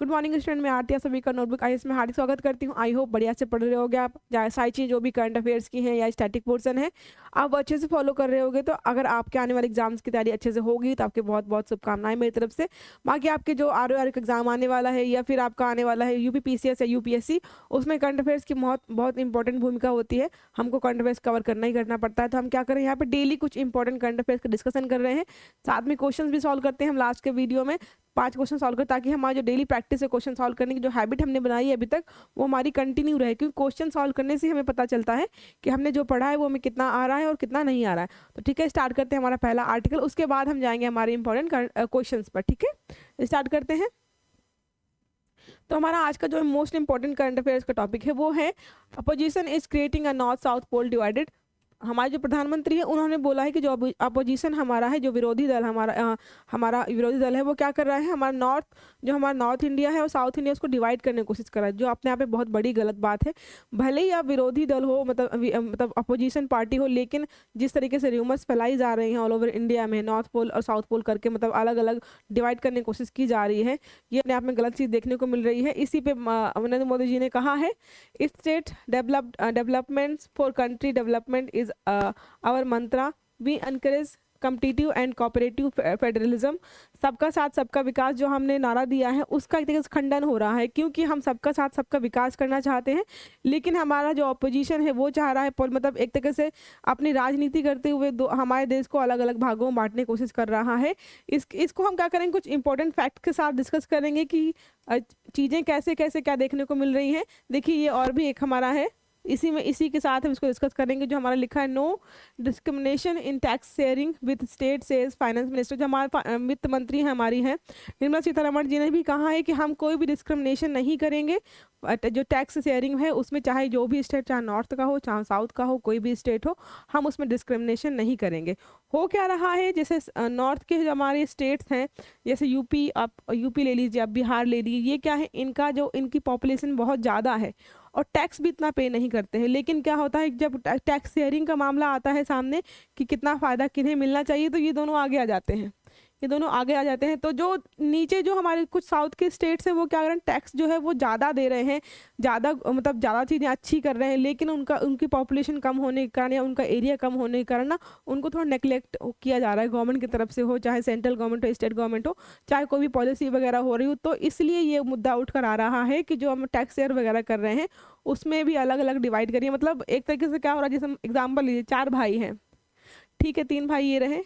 Good morning student, मैं आरती आप सभी का नोटबुक आईएएस में हार्दिक स्वागत करती हूँ। आई होप बढ़िया से पढ़ रहे होगे आप, चाहे सारी चीज़ जो भी करंट अफेयर्स की हैं या स्टैटिक पोर्सन है आप अच्छे से फॉलो कर रहे होगे। तो अगर आपके आने वाले एग्जाम्स की तैयारी अच्छे से होगी तो आपके बहुत बहुत शुभकामनाएं मेरी तरफ से। बाकी आपके जो आर एग्जाम आने वाला है या फिर आपका आने वाला है यूपीपीसीएस या यूपीएससी, उसमें करंट अफेयर्स की बहुत बहुत इंपॉर्टेंट भूमिका होती है। हमको करंट अफेयर्स कवर करना ही करना पड़ता है। तो हम क्या करें, यहाँ पे डेली कुछ इंपॉर्टेंट करंट अफेयर्स का डिस्कशन कर रहे हैं, साथ में क्वेश्चन भी सॉल्व करते हैं हम लास्ट के वीडियो में 5 क्वेश्चन सॉल्व कर, ताकि हमारा जो डेली प्रैक्टिस है क्वेश्चन सॉल्व करने की जो हैबिट हमने बनाई है अभी तक वो हमारी कंटिन्यू रहे। क्योंकि क्वेश्चन सॉल्व करने से हमें पता चलता है कि हमने जो पढ़ा है वो हमें कितना आ रहा है और कितना नहीं आ रहा है। तो ठीक है, स्टार्ट करते हैं हमारा पहला आर्टिकल, उसके बाद हम जाएंगे हमारे इंपॉर्टेंट क्वेश्चन पर। ठीक है, स्टार्ट करते हैं। तो हमारा आज का जो मोस्ट इंपॉर्टेंट करंट अफेयर्स का टॉपिक है वो है opposition is creating a north south pole divided. हमारे जो प्रधानमंत्री है उन्होंने बोला है कि जो अपोजिशन हमारा है, जो विरोधी दल हमारा विरोधी दल है, वो क्या कर रहा है, हमारा नॉर्थ इंडिया है और साउथ इंडिया उसको डिवाइड करने की कोशिश कर रहा है, जो अपने आप में बहुत बड़ी गलत बात है। भले ही आप विरोधी दल हो, मतलब अपोजिशन पार्टी हो, लेकिन जिस तरीके से र्यूमर्स फैलाई जा रही हैं ऑल ओवर इंडिया में नॉर्थ पोल और साउथ पोल करके, मतलब अलग अलग डिवाइड करने की कोशिश की जा रही है, ये अपने आप में गलत चीज़ देखने को मिल रही है। इसी पे नरेंद्र मोदी जी ने कहा है, state developments for country development is our mantra. We encourage competitive and cooperative federalism. सबका साथ सबका विकास जो हमने नारा दिया है उसका एक तरीके से खंडन हो रहा है, क्योंकि हम सबका साथ सबका विकास करना चाहते हैं, लेकिन हमारा जो अपोजिशन है वो चाह रहा है मतलब एक तरीके से अपनी राजनीति करते हुए हमारे देश को अलग अलग भागों में बांटने की कोशिश कर रहा है। इसको हम क्या करेंगे, कुछ इंपॉर्टेंट फैक्ट के साथ डिस्कस करेंगे कि चीज़ें कैसे कैसे क्या देखने को मिल रही हैं। देखिए, ये और भी एक हमारा है, इसी के साथ हम इसको डिस्कस करेंगे। जो हमारा लिखा है, no discrimination in tax sharing with state says finance minister. जो हमारे वित्त मंत्री हैं हमारी हैं निर्मला सीतारमण जी ने भी कहा है कि हम कोई भी डिस्क्रिमिनेशन नहीं करेंगे जो टैक्स शेयरिंग है उसमें, चाहे जो भी स्टेट, चाहे नॉर्थ का हो चाहे साउथ का हो, कोई भी स्टेट हो, हम उसमें डिस्क्रिमिनेशन नहीं करेंगे। हो क्या रहा है, जैसे नॉर्थ के जो हमारे स्टेट्स हैं, जैसे यूपी, आप यूपी ले लीजिए, आप बिहार ले लीजिए, ये क्या है, इनकी पॉपुलेशन बहुत ज़्यादा है और टैक्स भी इतना पे नहीं करते हैं। लेकिन क्या होता है, जब टैक्स शेयरिंग का मामला आता है सामने कि कितना फ़ायदा किन्हें मिलना चाहिए, तो ये दोनों आगे आ जाते हैं, तो जो नीचे जो हमारे कुछ साउथ के स्टेट्स हैं वो क्या कर रहे हैं, टैक्स जो है वो ज़्यादा दे रहे हैं, ज़्यादा चीज़ें अच्छी कर रहे हैं, लेकिन उनकी पॉपुलेशन कम होने के कारण या उनका एरिया कम होने के कारण ना उनको थोड़ा नेग्लेक्ट किया जा रहा है गवर्नमेंट की तरफ से, हो चाहे सेंट्रल गवर्नमेंट हो, स्टेट गवर्नमेंट हो, चाहे कोई भी पॉलिसी वगैरह हो रही हो। तो इसलिए ये मुद्दा उठ कर आ रहा है कि जो हम टैक्स शेयर वगैरह कर रहे हैं उसमें भी अलग अलग डिवाइड करिए। मतलब एक तरीके से क्या हो रहा है, जैसे हम एग्जाम्पल लीजिए, 4 भाई हैं, ठीक है, 3 भाई ये रहे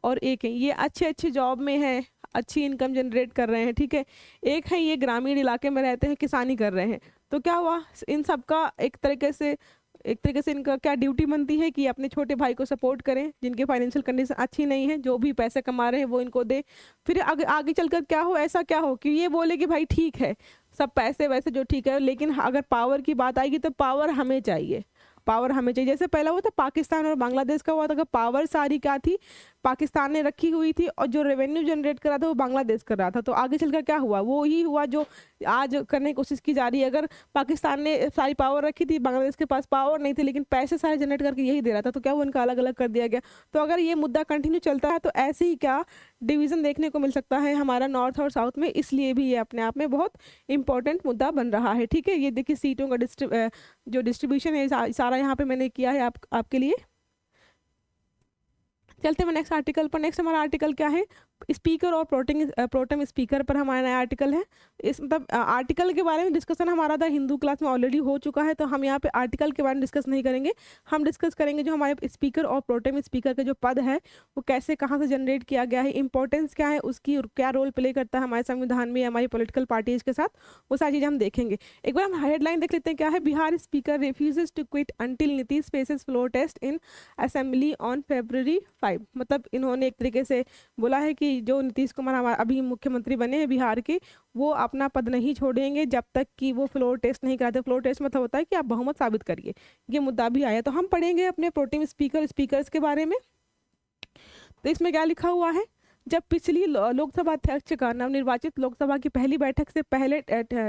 और एक है ये अच्छे जॉब में है, अच्छी इनकम जनरेट कर रहे हैं, ठीक है। एक है ये ग्रामीण इलाके में रहते हैं, किसानी कर रहे हैं। तो क्या हुआ, इन सबका एक तरीके से इनका क्या ड्यूटी बनती है कि अपने छोटे भाई को सपोर्ट करें, जिनके फाइनेंशियल कंडीशन अच्छी नहीं है, जो भी पैसे कमा रहे हैं वो इनको दे। फिर आगे चलकर क्या हो, ऐसा क्या हो कि ये बोले कि भाई ठीक है, सब पैसे वैसे जो ठीक है, लेकिन अगर पावर की बात आएगी तो पावर हमें चाहिए। जैसे पहला हुआ था पाकिस्तान और बांग्लादेश का हुआ था, अगर पावर सारी क्या थी, पाकिस्तान ने रखी हुई थी और जो रेवेन्यू जनरेट कर रहा था वो बांग्लादेश कर रहा था। तो आगे चलकर क्या हुआ, वो ही हुआ जो आज करने की कोशिश की जा रही है। अगर पाकिस्तान ने सारी पावर रखी थी, बांग्लादेश के पास पावर नहीं थी, लेकिन पैसे सारे जनरेट करके यही दे रहा था, तो क्या वो इनका अलग अलग कर दिया गया। तो अगर ये मुद्दा कंटिन्यू चलता है तो ऐसे ही क्या डिवीज़न देखने को मिल सकता है हमारा नॉर्थ और साउथ में। इसलिए भी ये अपने आप में बहुत इंपॉर्टेंट मुद्दा बन रहा है, ठीक है। ये देखिए सीटों का जो डिस्ट्रीब्यूशन है सारा यहाँ पे मैंने किया है आपके लिए। चलते हैं नेक्स्ट आर्टिकल पर। नेक्स्ट हमारा आर्टिकल क्या है, स्पीकर और प्रोटेम स्पीकर पर हमारा नया आर्टिकल है। इस मतलब आर्टिकल के बारे में डिस्कशन हमारा था हिंदू क्लास में ऑलरेडी हो चुका है, तो हम यहाँ पे आर्टिकल के बारे में डिस्कस नहीं करेंगे। हम डिस्कस करेंगे जो हमारे स्पीकर और प्रोटेम स्पीकर का जो पद है वो कैसे, कहाँ से जनरेट किया गया है, इंपॉर्टेंस क्या है उसकी, क्या रोल प्ले करता है हमारे संविधान में, हमारी पॉलिटिकल पार्टीज के साथ, वो सारी चीज़ें हम देखेंगे। एक बार हम हेडलाइन देख लेते हैं, क्या है, Bihar speaker refuses to quit until Nitish faces floor test in assembly on February 5। मतलब इन्होंने एक तरीके से बोला है कि जो नीतीश कुमार हमारे अभी मुख्यमंत्री बने हैं बिहार के, वो अपना पद नहीं छोड़ेंगे जब तक कि वो फ्लोर टेस्ट नहीं कराते। फ्लोर टेस्ट मतलब होता है कि आप बहुमत साबित करिए। ये मुद्दा भी आया, तो हम पढ़ेंगे अपने प्रोटेम स्पीकर्स के बारे में। तो इसमें क्या लिखा हुआ है, जब पिछली लोकसभा अध्यक्ष का नवनिर्वाचित लोकसभा की पहली बैठक से पहले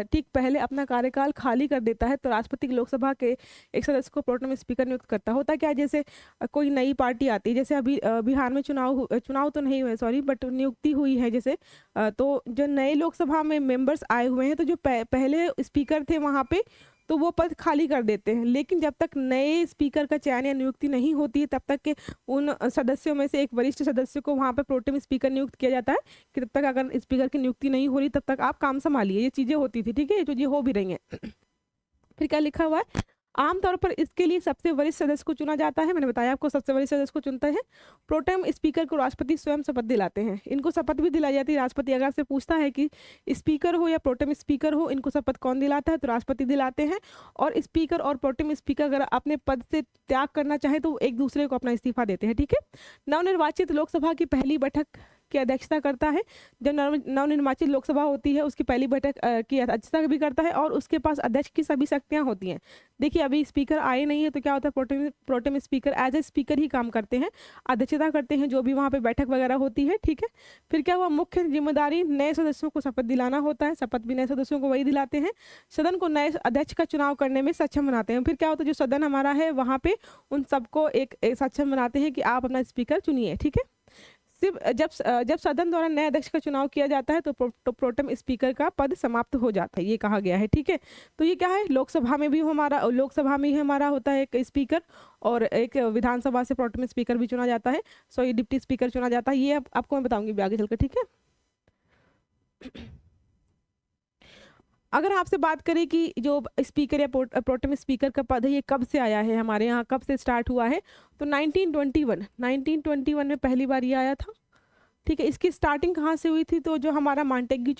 ठीक पहले अपना कार्यकाल खाली कर देता है तो राष्ट्रपति लोकसभा के एक सदस्य को प्रोटेम स्पीकर नियुक्त करता है। होता क्या है, जैसे कोई नई पार्टी आती है, जैसे अभी बिहार में चुनाव तो नहीं हुए, सॉरी, बट नियुक्ति हुई है जैसे, तो जो नए लोकसभा में मेंबर्स आए हुए हैं तो जो पहले स्पीकर थे वहाँ पे तो वो पद खाली कर देते हैं। लेकिन जब तक नए स्पीकर का चयन या नियुक्ति नहीं होती है तब तक के उन सदस्यों में से एक वरिष्ठ सदस्य को वहाँ पे प्रोटेम स्पीकर नियुक्त किया जाता है कि तब तक अगर स्पीकर की नियुक्ति नहीं हो रही तब तक आप काम संभालिए। ये चीज़ें होती थी, ठीक है, जो ये हो भी रही हैं। फिर क्या लिखा हुआ है, आमतौर पर इसके लिए सबसे वरिष्ठ सदस्य को चुना जाता है। मैंने बताया आपको, सबसे वरिष्ठ सदस्य को चुनते हैं। प्रोटेम स्पीकर को राष्ट्रपति स्वयं शपथ दिलाते हैं। इनको शपथ भी दिलाई जाती है। राष्ट्रपति अगर आपसे पूछता है कि स्पीकर हो या प्रोटेम स्पीकर हो, इनको शपथ कौन दिलाता है, तो राष्ट्रपति दिलाते हैं। और स्पीकर और प्रोटेम स्पीकर अगर अपने पद से त्याग करना चाहे तो एक दूसरे को अपना इस्तीफा देते हैं, ठीक है। नवनिर्वाचित लोकसभा की पहली बैठक की अध्यक्षता करता है। जब नवनिर्वाचित लोकसभा होती है उसकी पहली बैठक की अध्यक्षता भी करता है और उसके पास अध्यक्ष की सभी शक्तियां होती हैं। देखिए अभी स्पीकर आए नहीं है तो क्या होता है, pro tem speaker as a speaker ही काम करते हैं, अध्यक्षता करते हैं जो भी वहाँ पे बैठक वगैरह होती है, ठीक है। फिर क्या हुआ, मुख्य जिम्मेदारी नए सदस्यों को शपथ दिलाना होता है। शपथ भी नए सदस्यों को वही दिलाते हैं। सदन को नए अध्यक्ष का चुनाव करने में सक्षम बनाते हैं। फिर क्या होता है, जो सदन हमारा है वहाँ पे उन सबको एक सक्षम बनाते हैं कि आप अपना स्पीकर चुनिए, ठीक है। सिर्फ जब सदन द्वारा नए अध्यक्ष का चुनाव किया जाता है तो प्रोटेम स्पीकर का पद समाप्त हो जाता है, ये कहा गया है, ठीक है। तो ये क्या है, लोकसभा में ही हमारा होता है एक स्पीकर और एक विधानसभा से प्रोटेम स्पीकर भी चुना जाता है, सॉरी डिप्टी स्पीकर चुना जाता है। ये आपको मैं बताऊंगी आगे चलकर, ठीक है। अगर आपसे बात करें कि जो स्पीकर या प्रोटेम स्पीकर का पद है ये कब से आया है, हमारे यहाँ कब से स्टार्ट हुआ है, तो 1921 में पहली बार ये आया था, ठीक है। इसकी स्टार्टिंग कहाँ से हुई थी, तो जो हमारा मॉन्टेग्यू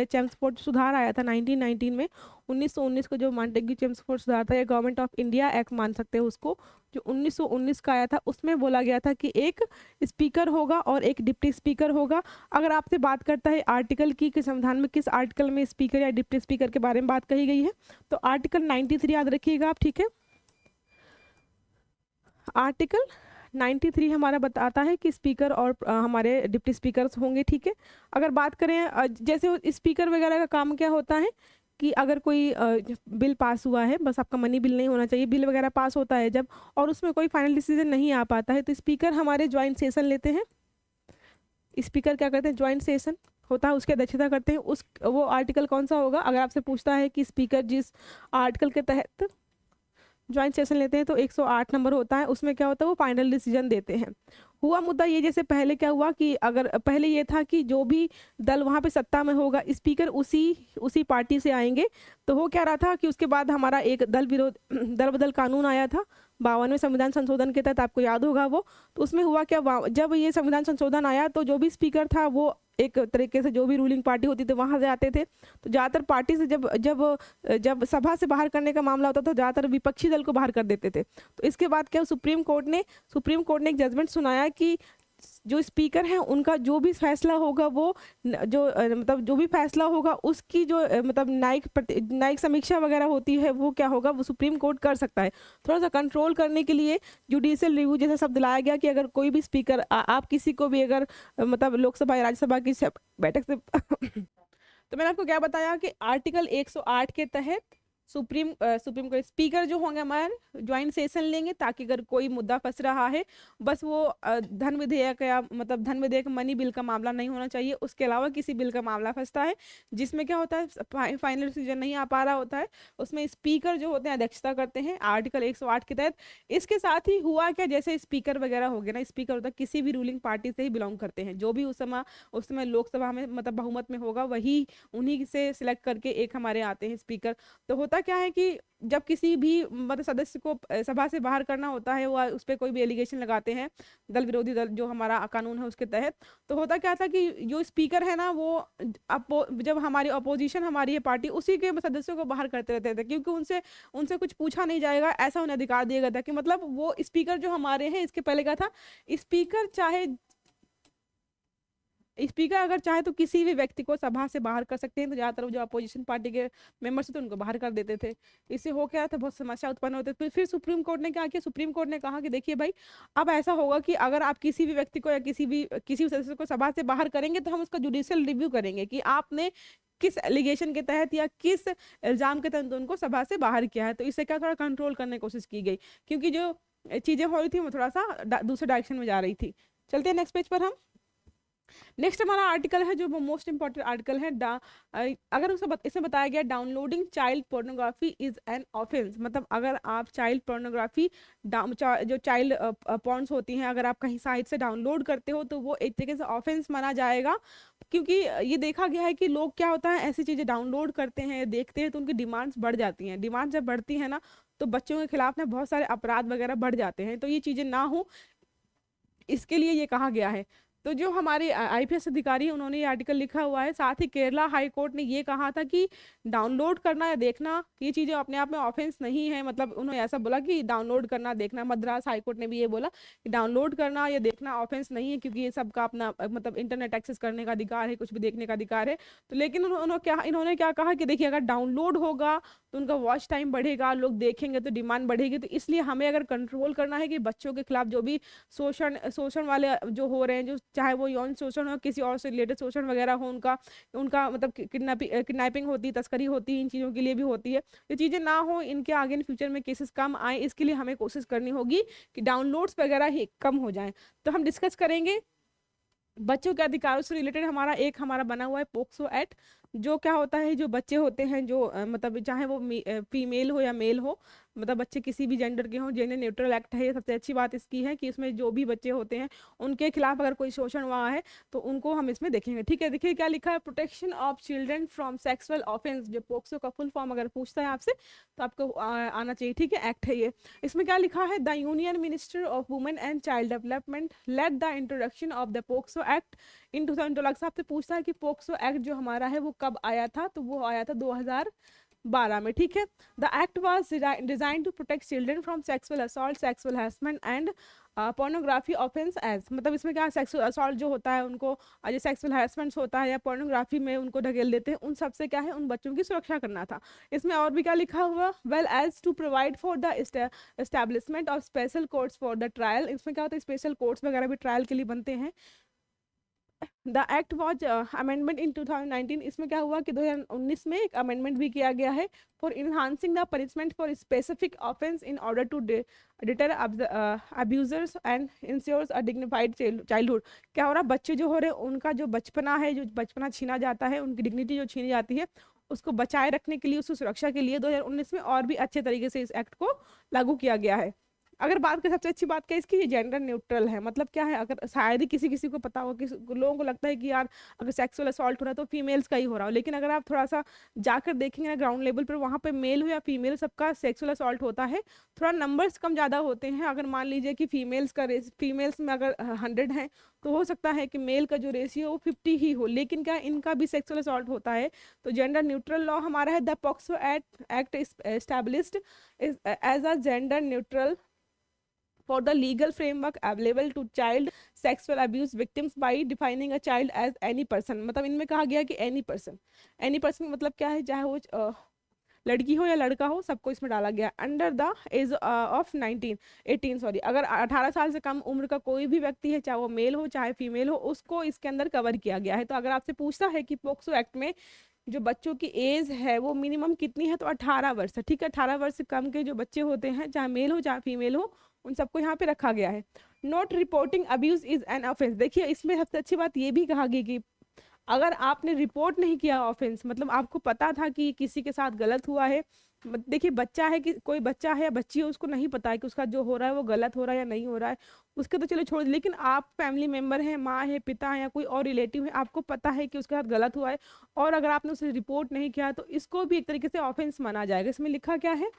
चेम्सफोर्ड सुधार आया था 1919 में, 1919 को जो मॉन्टेग्यू चेम्सफोर्ड सुधार था, या गवर्नमेंट ऑफ इंडिया एक्ट मान सकते हैं उसको, जो 1919 का आया था, उसमें बोला गया था कि एक स्पीकर होगा और एक डिप्टी स्पीकर होगा। अगर आपसे बात करता है आर्टिकल की कि संविधान में किस आर्टिकल में स्पीकर या डिप्टी स्पीकर के बारे में बात कही गई है, तो आर्टिकल 93 याद रखिएगा आप, ठीक है। आर्टिकल 93 हमारा बताता है कि स्पीकर और हमारे डिप्टी स्पीकर्स होंगे, ठीक है। अगर बात करें जैसे स्पीकर वगैरह का काम क्या होता है कि अगर कोई बिल पास हुआ है, बस आपका मनी बिल नहीं होना चाहिए, बिल वगैरह पास होता है जब, और उसमें कोई फाइनल डिसीजन नहीं आ पाता है तो स्पीकर हमारे ज्वाइंट सेशन लेते हैं। स्पीकर क्या करते हैं, ज्वाइंट सेशन होता है उसकी अध्यक्षता करते हैं। वो आर्टिकल कौन सा होगा, अगर आपसे पूछता है कि स्पीकर जिस आर्टिकल के तहत ज्वाइंट सेशन लेते हैं तो 108 नंबर होता है, उसमें क्या होता है, वो फाइनल डिसीजन देते हैं। हुआ मुद्दा ये, जैसे पहले क्या हुआ कि अगर पहले ये था कि जो भी दल वहाँ पे सत्ता में होगा स्पीकर उसी पार्टी से आएंगे, तो हो क्या रहा था कि उसके बाद हमारा एक दल बदल कानून आया था 52वें संविधान संशोधन के तहत, आपको याद होगा वो। तो उसमें हुआ क्या, जब ये संविधान संशोधन आया तो जो भी स्पीकर था वो एक तरीके से जो भी रूलिंग पार्टी होती थी वहां से आते थे। तो ज़्यादातर पार्टी से जब सभा से बाहर करने का मामला होता था तो ज़्यादातर विपक्षी दल को बाहर कर देते थे। तो इसके बाद क्या, सुप्रीम कोर्ट ने एक जजमेंट सुनाया कि जो स्पीकर हैं उनका जो भी फैसला होगा वो मतलब जो भी फैसला होगा उसकी जो मतलब न्यायिक समीक्षा वगैरह होती है वो क्या होगा, वो सुप्रीम कोर्ट कर सकता है। थोड़ा सा कंट्रोल करने के लिए जुडिशियल रिव्यू जैसा शब्द लाया गया कि अगर कोई भी स्पीकर आप किसी को भी अगर मतलब लोकसभा या राज्यसभा की बैठक से तो मैंने आपको क्या बताया कि आर्टिकल 108 के तहत सुप्रीम कोर्ट स्पीकर जो होंगे हमारे ज्वाइंट सेशन लेंगे ताकि अगर कोई मुद्दा फंस रहा है, बस वो धन विधेयक या मतलब धन विधेयक मनी बिल का मामला नहीं होना चाहिए, उसके अलावा किसी बिल का मामला फंसता है जिसमें क्या होता है फाइनल डिसीजन नहीं आ पा रहा होता है, उसमें स्पीकर जो होते हैं अध्यक्षता करते हैं आर्टिकल 108 के तहत। इसके साथ ही हुआ क्या, जैसे स्पीकर वगैरह हो गए ना, स्पीकर होता है किसी भी रूलिंग पार्टी से ही बिलोंग करते हैं, जो भी उस समय लोकसभा में मतलब बहुमत में होगा वही उन्हीं से सिलेक्ट करके एक हमारे आते हैं स्पीकर। तो होता क्या है कि जब किसी भी मतलब सदस्य को सभा से बाहर करना होता है, वो उस पर कोई भी एलिगेशन लगाते हैं दल विरोधी दल जो हमारा कानून है उसके तहत, तो होता क्या था कि जो स्पीकर है ना वो जब हमारी अपोजिशन हमारी है पार्टी उसी के सदस्यों को बाहर करते रहते थे, क्योंकि उनसे कुछ पूछा नहीं जाएगा ऐसा उन्हें अधिकार दिया गया था कि मतलब वो स्पीकर जो हमारे हैं, इसके पहले क्या था, स्पीकर चाहे स्पीकर अगर चाहे तो किसी भी व्यक्ति को सभा से बाहर कर सकते हैं, तो ज़्यादातर जो अपोजिशन पार्टी के मेंबर्स थे उनको बाहर कर देते थे। इससे हो क्या था, बहुत समस्या उत्पन्न होती थी। फिर सुप्रीम कोर्ट ने क्या किया, सुप्रीम कोर्ट ने कहा कि देखिए भाई, अब ऐसा होगा कि अगर आप किसी भी व्यक्ति को या किसी भी सदस्य को सभा से बाहर करेंगे तो हम उसका जुडिशियल रिव्यू करेंगे कि आपने किस एलिगेशन के तहत या किस इल्जाम के तहत उनको सभा से बाहर किया है। तो इससे क्या, थोड़ा कंट्रोल करने की कोशिश की गई, क्योंकि जो चीजें हो रही थी वो थोड़ा सा दूसरे डायरेक्शन में जा रही थी। चलते हैं नेक्स्ट पेज पर हम। नेक्स्ट हमारा आर्टिकल है जो मोस्ट इंपॉर्टेंट आर्टिकल है, अगर इसमें बताया गया downloading child pornography is an offence. मतलब अगर आप चाइल्ड पोर्नोग्राफी, जो चाइल्ड पॉर्न्स होती हैं, अगर आप कहीं साइट से डाउनलोड करते हो तो वो एक तरीके से ऑफेंस माना जाएगा। क्योंकि ये देखा गया है कि लोग क्या होता है, ऐसी चीज़ें डाउनलोड करते हैं, देखते हैं, तो उनकी डिमांड्स बढ़ जाती हैं। डिमांड जब बढ़ती है ना, तो बच्चों के खिलाफ ना बहुत सारे अपराध वगैरह बढ़ जाते हैं। तो ये चीज़ें ना हो, इसके लिए ये कहा गया है। तो जो हमारे आईपीएस अधिकारी हैं, उन्होंने ये आर्टिकल लिखा हुआ है। साथ ही केरला हाई कोर्ट ने ये कहा था कि डाउनलोड करना या देखना ये चीज़ें अपने आप में ऑफेंस नहीं है। मतलब उन्होंने ऐसा बोला कि डाउनलोड करना, देखना, मद्रास हाई कोर्ट ने भी ये बोला कि डाउनलोड करना या देखना ऑफेंस नहीं है, क्योंकि ये सबका अपना मतलब इंटरनेट एक्सेस करने का अधिकार है, कुछ भी देखने का अधिकार है। तो लेकिन इन्होंने क्या कहा कि देखिए, अगर डाउनलोड होगा तो उनका वॉच टाइम बढ़ेगा, लोग देखेंगे तो डिमांड बढ़ेगी। तो इसलिए हमें अगर कंट्रोल करना है कि बच्चों के खिलाफ जो भी शोषण वाले जो हो रहे हैं, जो चाहे वो यौन शोषण हो, किसी और से रिलेटेड शोषण वगैरह हो, उनका उनका मतलब किडनैपिंग होती है, तस्करी होती है, इन चीज़ों के लिए भी होती है। ये चीज़ें ना हो, इनके आगे इन फ्यूचर में केसेस कम आए, इसके लिए हमें कोशिश करनी होगी कि डाउनलोड्स वगैरह ही कम हो जाएं। तो हम डिस्कस करेंगे बच्चों के अधिकारों से रिलेटेड। हमारा बना हुआ है पोक्सो एक्ट। जो क्या होता है, जो बच्चे होते हैं, जो मतलब चाहे वो फीमेल हो या मेल हो, मतलब बच्चे किसी भी जेंडर के हों, जेंडर न्यूट्रल एक्ट है। ये सबसे अच्छी बात इसकी है कि इसमें जो भी बच्चे होते हैं उनके खिलाफ अगर कोई शोषण हुआ है तो उनको हम इसमें देखेंगे। ठीक है, देखिए क्या लिखा है, protection of children from sexual offence. जो पोक्सो का फुल फॉर्म अगर पूछता है आपसे तो आपको आना चाहिए। ठीक है, एक्ट है ये। इसमें क्या लिखा है, the union minister of women and child development led the introduction of the POCSO act in 2012। आपसे पूछता है कि पोक्सो एक्ट जो हमारा है वो कब आया था, तो वो आया था 2012 में। ठीक है, the act was design to protect children from sexual assault, sexual harassment and pornography offences. मतलब इसमें क्या, सेक्सुअल असॉल्ट जो होता है उनको, जो सेक्सुअल हैरेसमेंट होता है या पोर्नोग्राफी में उनको ढकेल देते हैं, उन सबसे क्या है, उन बच्चों की सुरक्षा करना था। इसमें और भी क्या लिखा हुआ, well as to provide for the establishment of special courts for the trial. इसमें क्या होता है, स्पेशल कोर्ट्स वगैरह भी ट्रायल के लिए बनते हैं। The act was amendment in 2019। इसमें क्या हुआ कि 2019 में एक अमेंडमेंट भी किया गया है for enhancing the punishment for specific offence in order to deter abusers and ensures a dignified childhood. क्या हो रहा, बच्चे जो हो रहे हैं उनका जो बचपना है, जो बचपना छीना जाता है, उनकी डिग्निटी जो छीनी जाती है, उसको बचाए रखने के लिए, उसकी सुरक्षा के लिए 2019 में और भी अच्छे तरीके से इस एक्ट को लागू किया गया है। अगर बात करें, सबसे अच्छी बात क्या है इसकी, ये जेंडर न्यूट्रल है। मतलब क्या है, अगर शायद ही किसी किसी को पता हो, कि लोगों को लगता है कि यार अगर सेक्सुअल असॉल्ट हो रहा है तो फीमेल्स का ही हो रहा हो, लेकिन अगर आप थोड़ा सा जाकर देखेंगे ना ग्राउंड लेवल पर, वहाँ पे मेल हो या फीमेल सबका सेक्सुअल असॉल्ट होता है। थोड़ा नंबर्स कम ज़्यादा होते हैं। अगर मान लीजिए कि फीमेल्स में अगर 100 हैं तो हो सकता है कि मेल का जो रेशियो वो 50 ही हो, लेकिन क्या इनका भी सेक्सुअल असॉल्ट होता है। तो जेंडर न्यूट्रल लॉ हमारा है, the POCSO act established as a gender neutral for the legal framework available to child sexual abuse victims by defining a child as any person। मतलब इनमें कहा गया कि any person मतलब क्या है, चाहे वो लड़की हो या लड़का हो, सबको इसमें डाला गया। Under the age of 18 sorry, अगर 18 साल से कम उम्र का कोई भी व्यक्ति है, चाहे वो मेल हो चाहे फीमेल हो, उसको इसके अंदर कवर किया गया है। तो अगर आपसे पूछता है कि पोक्सो एक्ट में जो बच्चों की एज है वो मिनिमम कितनी है, तो 18 वर्ष है। ठीक है, 18 वर्ष से कम के जो बच्चे होते हैं, चाहे मेल हो चाहे फीमेल हो, उन सबको यहाँ पे रखा गया है। Not reporting abuse is an offence. देखिए इसमें सबसे अच्छी बात ये भी कहा गई कि अगर आपने रिपोर्ट नहीं किया ऑफेंस, मतलब आपको पता था कि किसी के साथ गलत हुआ है। देखिए बच्चा है, कि कोई बच्चा है या बच्ची है, उसको नहीं पता है कि उसका जो हो रहा है वो गलत हो रहा है या नहीं हो रहा है, उसके तो चलो छोड़, लेकिन आप फैमिली मेम्बर हैं, माँ है, पिता है या कोई और रिलेटिव है, आपको पता है कि उसके साथ गलत हुआ है और अगर आपने उसे रिपोर्ट नहीं किया तो इसको भी एक तरीके से ऑफेंस माना जाएगा। इसमें लिखा क्या है,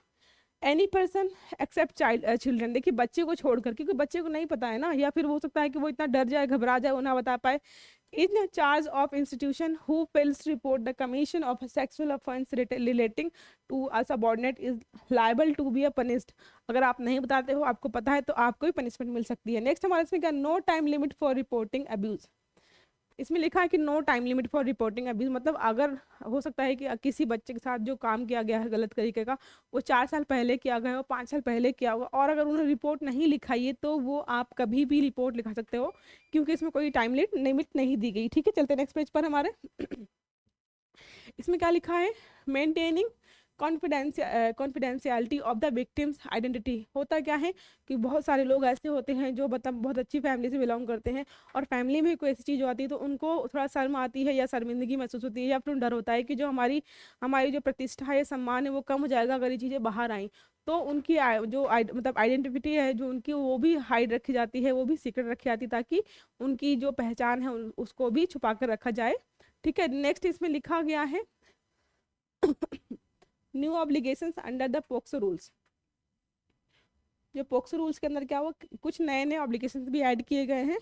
एनी पर्सन एक्सेप्ट चिल्ड्रन। देखिए बच्चे को छोड़कर, क्योंकि बच्चे को नहीं पता है ना, या फिर हो सकता है कि वो इतना डर जाए, घबरा जाए, वो ना बता पाए। In charge of institution who fails report the commission of sexual offence relating to a subordinate is liable to be a punished. अगर आप नहीं बताते हो, आपको पता है, तो आपको भी पनिशमेंट मिल सकती है। नेक्स्ट हमारे इसमें क्या, no time limit for reporting abuse. इसमें लिखा है कि no time limit for reporting abuse, मतलब अगर हो सकता है कि किसी बच्चे के साथ जो काम किया गया है गलत तरीके का, वो 4 साल पहले किया गया हो, 5 साल पहले किया होगा, और अगर उन्होंने रिपोर्ट नहीं लिखाई है तो वो आप कभी भी रिपोर्ट लिखा सकते हो, क्योंकि इसमें कोई टाइम लिमिट नहीं दी गई। ठीक है, चलते नेक्स्ट पेज पर हमारे। इसमें क्या लिखा है, maintaining confidentiality of the victims identity. होता क्या है कि बहुत सारे लोग ऐसे होते हैं जो मतलब बहुत अच्छी फैमिली से बिलोंग करते हैं, और फैमिली में कोई ऐसी चीज़ आती है तो उनको थोड़ा शर्म आती है या शर्मिंदगी महसूस होती है, या फिर डर होता है कि जो हमारी हमारी जो प्रतिष्ठा है, सम्मान है, वो कम हो जाएगा अगर ये चीज़ें बाहर आई। तो उनकी मतलब आइडेंटिटी है जो उनकी, वो भी हाइड रखी जाती है, वो भी सीक्रेट रखी जाती है, ताकि उनकी जो पहचान है उसको भी छुपा कर रखा जाए। ठीक है, नेक्स्ट इसमें लिखा गया है new obligations under the POCSO rules. जो पोक्सो रूल्स के अंदर क्या हुआ, कुछ नए नए ऑब्लिगेशंस भी ऐड किए गए हैं।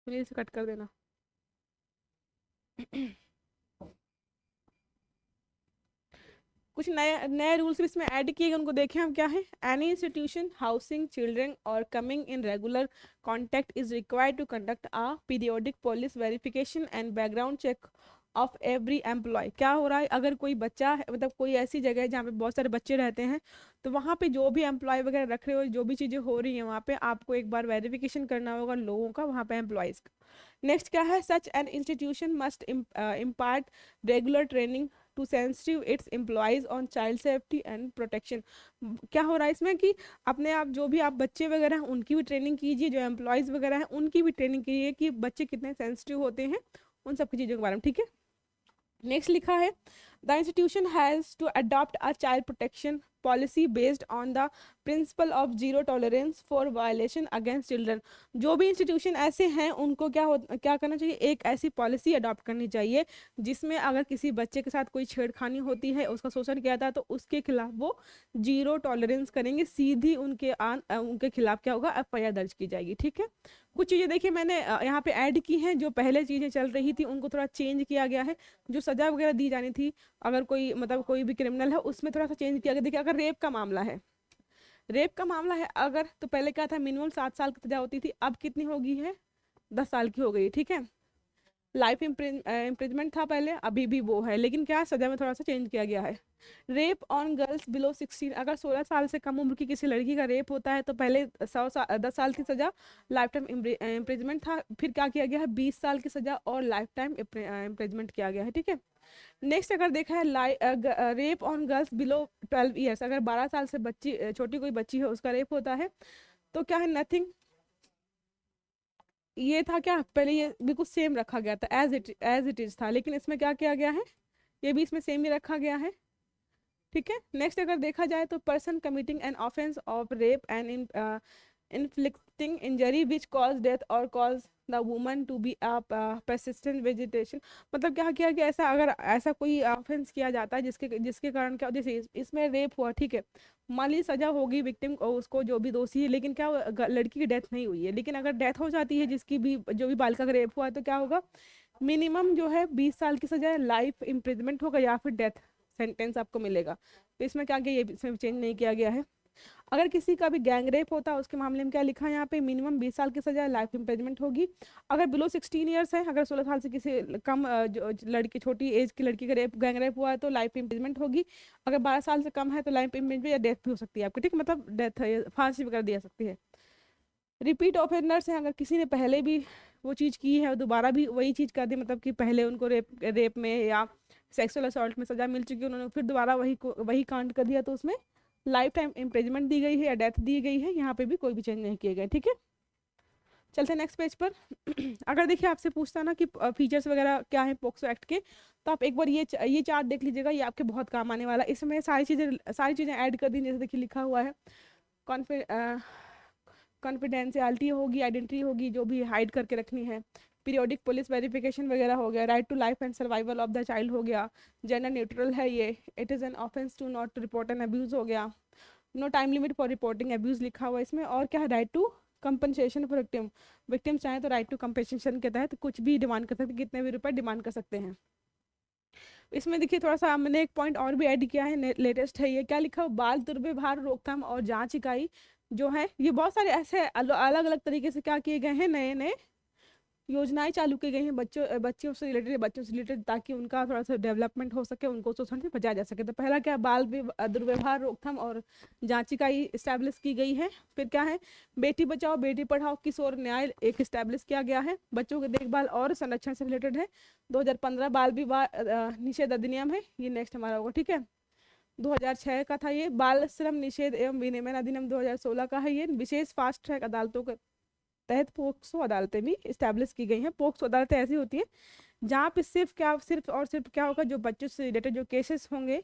प्लीज कट कर देना। कुछ नए नए रूल्स भी इसमें ऐड किए गए, उनको देखें हम क्या है। एनी इंस्टीट्यूशन हाउसिंग चिल्ड्रन और coming in regular contact is required to conduct a periodic police verification and background check of every employee. क्या हो रहा है, अगर कोई बच्चा है, मतलब कोई ऐसी जगह है जहाँ पे बहुत सारे बच्चे रहते हैं, तो वहाँ पे जो भी एम्प्लॉय वगैरह रख रहे हो, जो भी चीज़ें हो रही हैं वहाँ पे आपको एक बार वेरिफिकेशन करना होगा लोगों का, वहाँ पे एम्प्लॉयज़ का। नेक्स्ट क्या है, such an institution must impart regular training to sensitive its employees on child safety and protection. क्या हो रहा है इसमें कि अपने आप जो भी आप बच्चे वगैरह हैं उनकी भी ट्रेनिंग कीजिए, जो एम्प्लॉयज़ वगैरह हैं उनकी भी ट्रेनिंग कीजिए कि बच्चे कितने सेंसिटिव होते हैं, उन सब की चीज़ों के बारे में। ठीक है, नेक्स्ट लिखा है the institution has to adopt a child protection policy based on the principle of zero tolerance for violation against children. जो भी इंस्टीट्यूशन ऐसे हैं उनको क्या करना चाहिए, एक ऐसी पॉलिसी अडॉप्ट करनी चाहिए जिसमें अगर किसी बच्चे के साथ कोई छेड़खानी होती है, उसका शोषण किया था, तो उसके खिलाफ वो जीरो टॉलरेंस करेंगे, सीधी उनके खिलाफ क्या होगा, एफआईआर दर्ज की जाएगी। ठीक है, कुछ चीज़ें देखिए मैंने यहाँ पे ऐड की हैं, जो पहले चीज़ें चल रही थी उनको थोड़ा चेंज किया गया है। जो सजा वगैरह दी जानी थी अगर कोई मतलब कोई भी क्रिमिनल है, उसमें थोड़ा सा चेंज किया गया। देखिए अगर रेप का मामला है, अगर, तो पहले क्या था, मिनिमम 7 साल की सजा होती थी, अब कितनी हो गई है, 10 साल की हो गई। ठीक है, लाइफ इम्प्रिजमेंट था पहले, अभी भी वो है, लेकिन क्या सजा में थोड़ा सा चेंज किया गया है। रेप ऑन गर्ल्स बिलो 16, अगर 16 साल से कम उम्र की किसी लड़की का रेप होता है तो पहले 10 साल की सजा, लाइफ टाइम इम्प्रिजमेंट था, फिर क्या किया गया है, 20 साल की सजा और लाइफ टाइम इम्प्रिजमेंट किया गया है। ठीक है, नेक्स्ट अगर देखा है rape on girls below 12 years, अगर 12 साल से बच्ची छोटी कोई बच्ची है उसका रेप होता है तो क्या है, नथिंग। ये था क्या, पहले ये बिल्कुल सेम रखा गया था, एज इट इज था, लेकिन इसमें क्या किया गया है, ये भी इसमें सेम ही रखा गया है। ठीक है, नेक्स्ट अगर देखा जाए तो person committing an offence of rape and inflicting injury which cause death और cause the woman to be a persistent vegetation. मतलब क्या किया कि ऐसा अगर ऐसा कोई ऑफेंस किया जाता है जिसके जिसके कारण क्या, जैसे इसमें रेप हुआ, ठीक है, मान ली सजा होगी विक्टिम को, उसको जो भी दोषी है, लेकिन क्या लड़की की डेथ नहीं हुई है, लेकिन अगर डेथ हो जाती है जिसकी भी जो भी बालिका का रेप हुआ है तो क्या होगा, मिनिमम जो है 20 साल की सजा, लाइफ इम्प्रिजमेंट होगा या फिर डेथ सेंटेंस आपको मिलेगा। तो इसमें क्या किया, ये इसमें चेंज नहीं किया गया है। अगर किसी का भी गैंग रेप होता है उसके मामले में क्या लिखा है यहाँ पे, मिनिमम 20 साल की सजा, लाइफ इम्प्रिजमेंट होगी। अगर बिलो 16 ईयर्स है, अगर 16 साल से किसी कम जो लड़की, छोटी एज की लड़की का गैंग रेप हुआ है तो लाइफ इम्प्रिजमेंट होगी। अगर 12 साल से कम है तो लाइफ इम्प्रिजमेंट या डेथ भी हो सकती है आपकी। ठीक, मतलब डेथ है, फांसी वगैरह दी जा सकती है। रिपीट ऑफेंडर्स हैं, अगर किसी ने पहले भी वो चीज़ की है और दोबारा भी वही चीज़ कर दी, मतलब कि पहले उनको रेप में या सेक्सुअल असॉल्ट में सजा मिल चुकी है, उन्होंने फिर दोबारा वही कांड कर दिया, तो उसमें लाइफ टाइम इम्प्रिजमेंट दी गई है या डेथ दी गई है, यहाँ पे भी कोई भी चेंज नहीं किए गए। ठीक है, चलते हैं नेक्स्ट पेज पर। अगर देखिए आपसे पूछता ना कि फीचर्स वगैरह क्या है पोक्सो एक्ट के, तो आप एक बार ये चार्ट देख लीजिएगा, ये आपके बहुत काम आने वाला है। इसमें सारी चीज़ें ऐड कर दी, जैसे देखिए लिखा हुआ है कॉन्फिडेंशियलिटी होगी, आइडेंटिटी होगी जो भी हाइड करके रखनी है, पीरियोडिक पुलिस वेरिफिकेशन वगैरह हो गया, right to life and survival of the child हो गया, जेंडर न्यूट्रल है ये, it is an offence to not report an abuse हो गया, no time limit for reporting abuse लिखा हुआ है इसमें, और क्या है, right to compensation for victim चाहे तो राइट टू कंपनसेशन के तहत कुछ भी डिमांड कर सकते हैं, कितने भी रुपए डिमांड कर सकते हैं। इसमें देखिए थोड़ा सा मैंने एक पॉइंट और भी ऐड किया है, लेटेस्ट है ये, क्या लिखा है, बाल दुर्व्यवहार रोकथाम और जांच इकाई जो है, ये बहुत सारे ऐसे अलग अलग तरीके से क्या किए गए हैं, नए नए योजनाएं चालू की गई हैं बच्चों से रिलेटेड, ताकि उनका थोड़ा सा डेवलपमेंट हो सके, उनको शोषण से बचाया जा सके। तो पहला क्या, दुर्व्यवहार रोकथाम और जांच इकाई स्टैब्लिश की गई है। फिर क्या है, बेटी बचाओ बेटी पढ़ाओ किशोर न्याय एक स्टैब्लिश किया गया है, बच्चों के देखभाल और संरक्षण से रिलेटेड है। 2015 बाल विवाह निषेध अधिनियम है, ये नेक्स्ट हमारा होगा, ठीक है। 2006 का था ये, बाल श्रम निषेध एवं विनियमन अधिनियम 2016 का है ये। विशेष फास्ट ट्रैक अदालतों के तहत पोक्सो अदालतें भी स्टैब्लिश की गई हैं। पोक्सो अदालतें ऐसी होती है जहाँ पे सिर्फ क्या होगा, जो बच्चों से रिलेटेड जो केसेस होंगे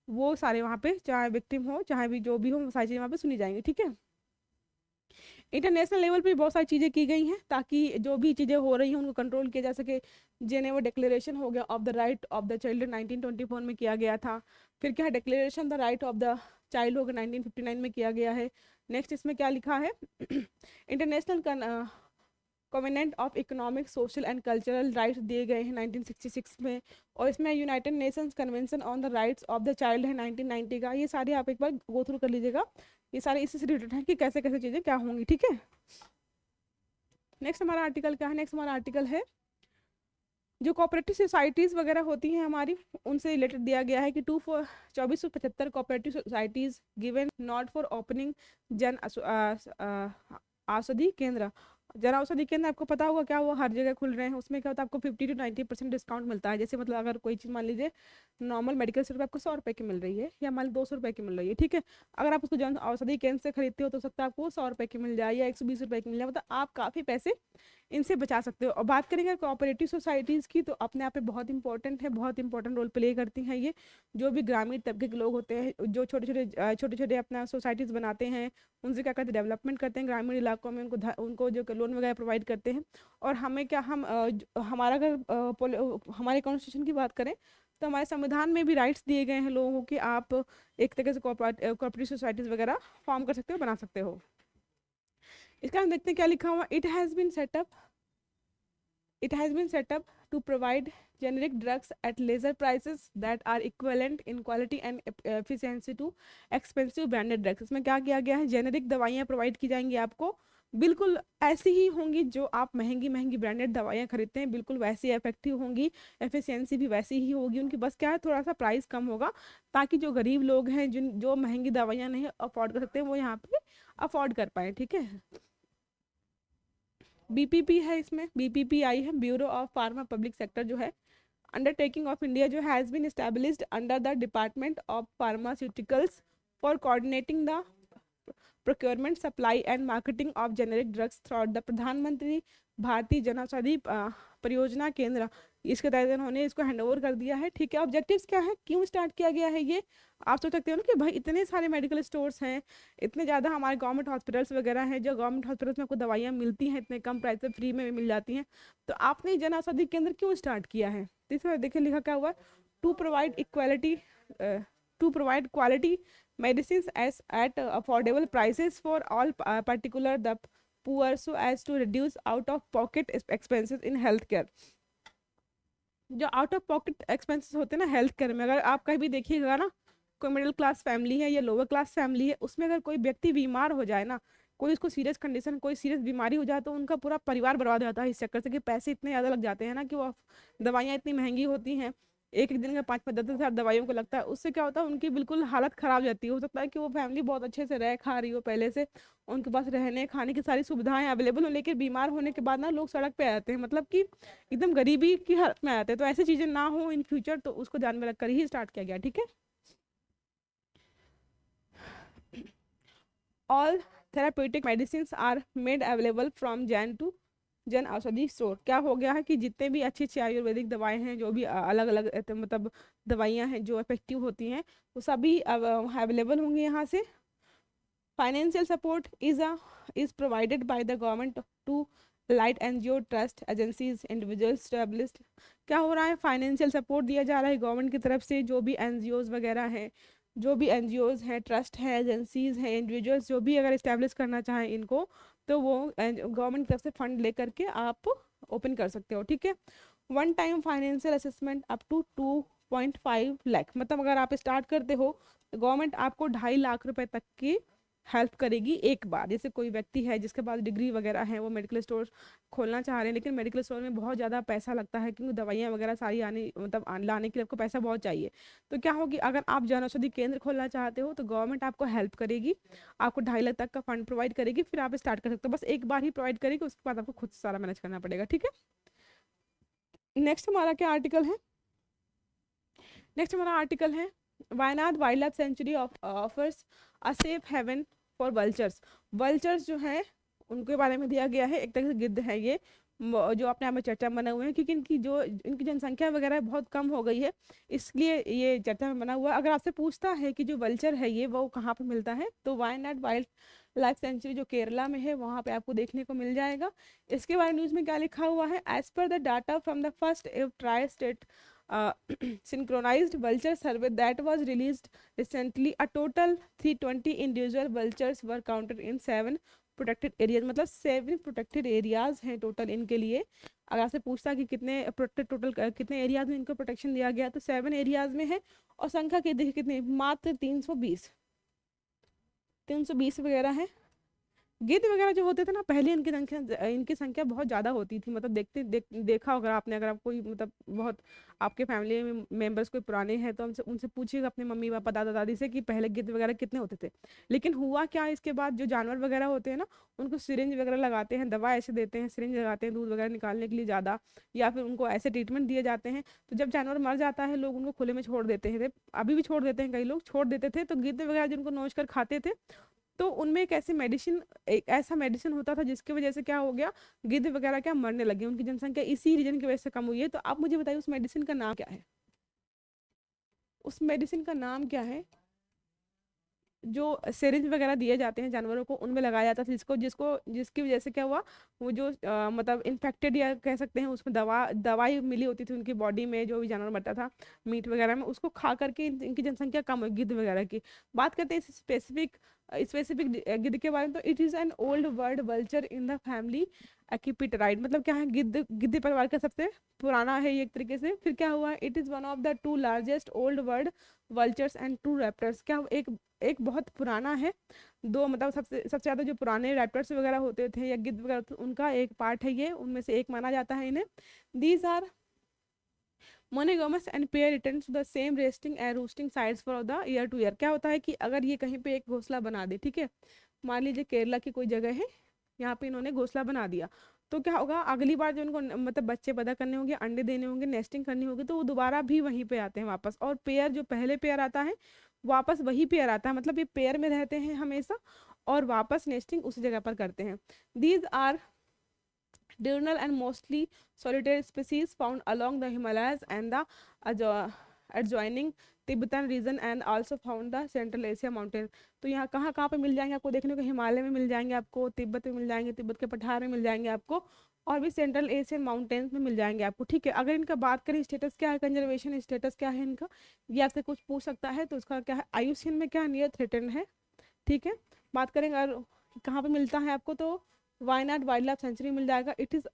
वो सारे वहाँ पे, चाहे विक्टिम हो चाहे भी जो भी हो, वो सारी चीज़ें वहाँ पे सुनी जाएंगी, ठीक है। इंटरनेशनल लेवल पे बहुत सारी चीज़ें की गई हैं ताकि जो भी चीज़ें हो रही हैं उनको कंट्रोल किया जा सके। जेनेवा डिक्लेरेशन हो गया of the right of the child 1924 में किया गया था। फिर क्या है, declaration the right of the child होगा 1959 में किया गया है। नेक्स्ट इसमें क्या लिखा है, international covenant of economic social and cultural rights दिए गए हैं 1966 में। और इसमें United Nations convention on the rights of the child है 1990 का। ये सारे आप एक बार गो थ्रू कर लीजिएगा, ये सारे इससे रिलेटेड है कि कैसे कैसे चीज़ें क्या होंगी, ठीक है। नेक्स्ट हमारा आर्टिकल क्या है, नेक्स्ट हमारा आर्टिकल है जो कोऑपरेटिव सोसाइटीज़ वगैरह होती हैं हमारी, उनसे रिलेटेड दिया गया है कि 2475 cooperative societies given not for opening Jan Aushadhi केंद्र। जन औषधि केंद्र आपको पता होगा क्या, वो हर जगह खुल रहे हैं। उसमें क्या होता है, आपको 50 to 90% डिस्काउंट मिलता है। जैसे मतलब अगर कोई चीज़ मान लीजिए नॉर्मल मेडिकल स्टोर पर आपको 100 रुपये की मिल रही है, या मान लीजिए 200 रुपये की मिल रही है, ठीक है। अगर आप उसको जन औषधि केंद्र से खरीदते हो तो सकता है आपको 100 रुपये की मिल जाए या 120 रुपये की मिल जाए, मतलब आप काफ़ी पैसे इनसे बचा सकते हो। और बात करेंगे कोऑपरेटिव सोसाइटीज़ की, तो अपने आप पे बहुत इंपॉर्टेंट है, बहुत इंपॉर्टेंट रोल प्ले करती हैं ये। जो भी ग्रामीण तबके के लोग होते हैं, जो छोटे छोटे अपना सोसाइटीज़ बनाते हैं, उनसे क्या करते हैं, डेवलपमेंट करते हैं ग्रामीण इलाकों में, उनको जो लोन वगैरह प्रोवाइड करते हैं। और हमें क्या, हमारा अगर हमारे कॉन्स्टिट्यूशन की बात करें तो हमारे संविधान में भी राइट्स दिए गए हैं लोगों को कि आप एक तरीके से कोऑपरेटिव सोसाइटीज़ वगैरह फॉर्म कर सकते हो, बना सकते हो। इसका हम देखते हैं क्या लिखा हुआ, it has been set up to provide generic drugs at lesser prices that are equivalent in quality and efficiency to expensive branded drugs। इसमें क्या किया गया है, जेनेरिक दवाइयाँ प्रोवाइड की जाएंगी आपको, बिल्कुल ऐसी ही होंगी जो आप महंगी महंगी ब्रांडेड दवाइयाँ खरीदते हैं, बिल्कुल वैसी इफेक्टिव होंगी, एफिशिएंसी भी वैसी ही होगी उनकी। बस क्या है, थोड़ा सा प्राइस कम होगा ताकि जो गरीब लोग हैं, जो महंगी दवाइयाँ नहीं अफोर्ड कर सकते, वो यहाँ पे अफोर्ड कर पाए, ठीक है। बीपीपी है, इसमें बीपीपीआई है, bureau of pharma public sector जो है, अंडरटेकिंग ऑफ इंडिया जो has been established under the department of pharmaceuticals for coordinating the procurement supply and marketing of generic drugs through the Pradhan Mantri Bharatiya जनऔषधि परियोजना केंद्र। इसके तहत उन्होंने इसको हैंडओवर कर दिया है, ठीक है। ऑब्जेक्टिव्स क्या है, क्यों स्टार्ट किया गया है ये, आप सोच सकते हो ना कि भाई इतने सारे मेडिकल स्टोर्स हैं, इतने ज़्यादा हमारे गवर्नमेंट हॉस्पिटल्स वगैरह हैं, जो गवर्नमेंट हॉस्पिटल्स में आपको दवाइयाँ मिलती हैं इतने कम प्राइस पे, फ्री में मिल जाती हैं, तो आपने जन औषधि केंद्र क्यों स्टार्ट किया है। तो इसमें देखिए लिखा क्या हुआ, to provide quality medicines at affordable prices for all particular the poor so as to reduce out of pocket expenses in healthcare। जो आउट ऑफ पॉकेट एक्सपेंसेस होते हैं ना हेल्थ केयर में, अगर आप कहीं भी देखिएगा ना, कोई मिडिल क्लास फैमिली है या लोअर क्लास फैमिली है, उसमें अगर कोई व्यक्ति बीमार हो जाए ना, कोई उसको सीरियस कंडीशन, कोई सीरियस बीमारी हो जाए, तो उनका पूरा परिवार बर्बाद हो जाता है इस चक्कर से कि पैसे इतने ज़्यादा लग जाते हैं ना, कि वो दवाइयाँ इतनी महंगी होती हैं, एक एक दिन का 5-5-10 हज़ार दवाइयों को लगता है। उससे क्या होता है, उनकी बिल्कुल हालत ख़राब हो जाती है। हो सकता है कि वो फैमिली बहुत अच्छे से रह खा रही हो पहले से, उनके पास रहने खाने की सारी सुविधाएं अवेलेबल हो, लेकिन बीमार होने के बाद ना लोग सड़क पे आ जाते हैं, मतलब कि एकदम गरीबी की हालत में आ जाते हैं। तो ऐसी चीज़ें ना हो इन फ्यूचर, तो उसको ध्यान में रखकर ही स्टार्ट किया गया, ठीक है। All therapeutic medicine are made available from Jan Aushadhi store. क्या हो गया है कि जितने भी अच्छी अच्छी आयुर्वेदिक दवाएं हैं, जो भी अलग अलग मतलब दवाइयां हैं जो इफेक्टिव होती हैं, वो सभी अवेलेबल होंगी यहाँ से। Financial support is provided by the government to light NGO trust agencies individual established. क्या हो रहा है, फाइनेंशियल सपोर्ट दिया जा रहा है गवर्नमेंट की तरफ से, जो भी एनजीओज वगैरह हैं, जो भी एनजीओज हैं, ट्रस्ट हैं, एजेंसीज हैं, इंडिविजुअल्स जो भी अगर इस्टेब्लिश करना चाहें इनको, तो वो गवर्नमेंट की तरफ से फंड लेकर के आप ओपन कर सकते हो, ठीक है। One time financial assessment up to 0.5 lakh. मतलब अगर आप स्टार्ट करते हो तो गवर्नमेंट आपको 2.5 लाख रुपए तक की हेल्प करेगी एक बार। जैसे कोई व्यक्ति है जिसके पास डिग्री वगैरह है, वो मेडिकल स्टोर खोलना चाह रहे हैं, लेकिन मेडिकल स्टोर में बहुत ज़्यादा पैसा लगता है क्योंकि दवाइयाँ वगैरह सारी आने मतलब लाने के लिए आपको पैसा बहुत चाहिए। तो क्या होगी, अगर आप जन औषधि केंद्र खोलना चाहते हो तो गवर्नमेंट आपको हेल्प करेगी, आपको 2.5 लाख तक का फंड प्रोवाइड करेगी, फिर आप स्टार्ट कर सकते हो। बस एक बार ही प्रोवाइड करेगी, उसके बाद आपको खुद सारा मैनेज करना पड़ेगा। ठीक है, नेक्स्ट हमारा क्या आर्टिकल है? नेक्स्ट हमारा आर्टिकल है Wayanad wildlife sanctuary offers a safe haven for vultures. Vultures जो है उनके बारे में दिया गया है, एक तरह से गिद्ध है ये, जो अपने आप में चर्चा में बने हुए हैं क्योंकि इनकी जनसंख्या वगैरह बहुत कम हो गई है, इसलिए ये चर्चा में बना हुआ है। अगर आपसे पूछता है कि जो वल्चर है ये वो कहाँ पे मिलता है, तो वायनाड वाइल्ड लाइफ सेंचुरी जो केरला में है वहाँ पे आपको देखने को मिल जाएगा। इसके बारे में न्यूज़ में क्या लिखा हुआ है, एज पर the data from the first tri state synchronized vulture survey that was released recently, a total 320 individual vultures were counted in 7 protected areas. मतलब 7 प्रोटेक्टेड एरियाज हैं टोटल इनके लिए। अगर आपसे पूछता कि कितने प्रोटेक्टेड टोटल कितने एरियाज में इनको प्रोटेक्शन दिया गया, तो 7 एरियाज में है। और संख्या के देखिए कितने, मात्र 320 वगैरह है। गिद्ध वगैरह जो होते थे ना पहले, इनकी संख्या बहुत ज़्यादा होती थी। मतलब देखा होगा आपने, अगर आप कोई मतलब बहुत आपके फैमिली में मेंबर्स कोई पुराने हैं तो उनसे पूछिएगा अपने मम्मी पापा दादा दादी से कि पहले गिद्ध वगैरह कितने होते थे। लेकिन हुआ क्या, इसके बाद जो जानवर वगैरह होते हैं ना उनको सिरिंज वगैरह लगाते हैं, दवा ऐसे देते हैं, सिरिंज लगाते हैं दूध वगैरह निकालने के लिए ज़्यादा, या फिर उनको ऐसे ट्रीटमेंट दिए जाते हैं। तो जब जानवर मर जाता है लोग उनको खुले में छोड़ देते हैं, अभी भी छोड़ देते हैं, कई लोग छोड़ देते थे। तो गिद्ध वगैरह जिनको नोच कर खाते थे, तो उनमें एक ऐसा मेडिसिन होता था जिसकी वजह से क्या हो गया, गिद्ध वगैरह क्या मरने लगे, उनकी जनसंख्या इसी रीजन की वजह से कम हुई है। तो आप मुझे बताइए उस मेडिसिन का नाम क्या है, उस मेडिसिन का नाम क्या है जो सिरिंज वगैरह दिए जाते हैं जानवरों को, उनमें लगाया जाता था, जिसकी वजह से क्या हुआ, वो जो मतलब इन्फेक्टेड या कह सकते हैं उसमें दवाई मिली होती थी उनकी बॉडी में, जो भी जानवर मरता था मीट वगैरह में, उसको खा करके इनकी जनसंख्या कम हुई गिद्ध वगैरह की। बात करते हैं स्पेसिफिक गिद्ध के बारे में, तो it is an old world vulture in the family Accipitridae. मतलब क्या है, गिद्ध परिवार का सबसे पुराना है ये एक तरीके से। फिर क्या हुआ, it is one of the 2 largest old word vultures and 2 raptors. क्या एक बहुत पुराना है, दो मतलब सबसे ज़्यादा जो पुराने रैप्टर्स वगैरह होते थे या गिद्ध वगैरह होते, उनका एक पार्ट है ये, उनमें से एक माना जाता है इन्हें। These are monogamous and pair returns to the same resting and roosting sites for the year to year. क्या होता है कि अगर ये कहीं पे एक घोंसला बना दे, ठीक है, मान लीजिए केरला की कोई जगह है, यहाँ पे इन्होंने घोंसला बना दिया, तो क्या होगा, अगली बार जो इनको मतलब बच्चे पैदा करने होंगे, अंडे देने होंगे, नेस्टिंग करनी होगी, तो वो दोबारा भी वहीं पे आते हैं वापस। और पेयर जो पहले पेयर आता है वापस वही पेयर आता है, मतलब ये पेयर में रहते हैं हमेशा और वापस नेस्टिंग उसी जगह पर करते हैं। These are diurnal and mostly solitary species found along the Himalayas and the adjoining Tibetan region and also found the Central Asia mountain। तो यहाँ कहाँ कहाँ पे मिल जाएंगे आपको देखने को, हिमालय में मिल जाएंगे आपको, तिब्बत में मिल जाएंगे, तिब्बत के पठार में मिल जाएंगे आपको, और भी सेंट्रल एशियन माउंटेन्स में मिल जाएंगे आपको। ठीक है, अगर इनका बात करें स्टेटस क्या है, कंजर्वेशन स्टेटस क्या है इनका, ये आपसे कुछ पूछ सकता है, तो उसका क्या है, IUCN में क्या नियर थ्रेटन है। ठीक है, बात करेंगे अगर कहाँ पे मिलता है आपको, तो वायनाड वाइल्ड लाइफ सेंचुरी मिल जाएगा। It is